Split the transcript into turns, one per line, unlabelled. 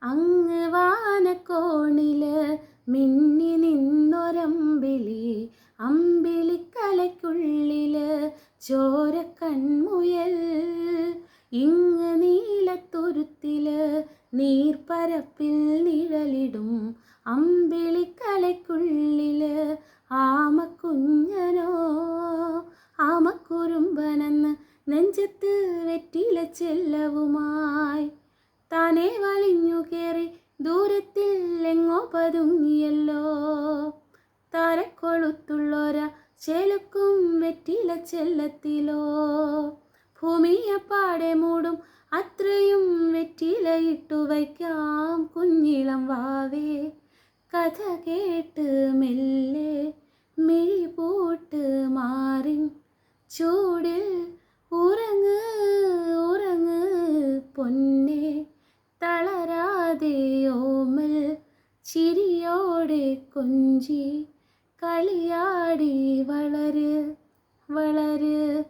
അങ്ങ് വാനക്കോണില് മിന്നി നിന്നൊരമ്പിളി, അമ്പിളിക്കലയ്ക്കുള്ളില് ചോരക്കൺമുയൽ. ഇങ്ങ് നീലത്തുരുത്തില് നീർപ്പരപ്പിൽ നിഴലിടും അമ്പിളിക്കലയ്ക്കുള്ളില് ആമക്കുഞ്ഞനോ. ആമക്കുറുമ്പനെന്ന് നെഞ്ചത്ത് വെറ്റില ചെല്ലവുമായി താനെ വലിഞ്ഞു കയറി ദൂരത്തിൽ എങ്ങോ പതുങ്ങിയല്ലോ. താരക്കൊളുത്തുള്ളൊര ചേലുക്കും വെറ്റില ചെല്ലത്തിലോ. ഭൂമിയെപ്പാടെ മൂടും അത്രയും വെറ്റിലയിട്ടു വയ്ക്കാം കുഞ്ഞിളം വാവേ. കഥ കേട്ട് മെല്ലെ മിഴിപൂട്ട് മാറിൻ ചൂടിൽ ഉറങ്ങ് ഉറങ്ങ് പൊന്നേ. തളരാതെ ഓമൽ ചിരിയോടെ കൊഞ്ചി കളിയാടി വളര് വളര്.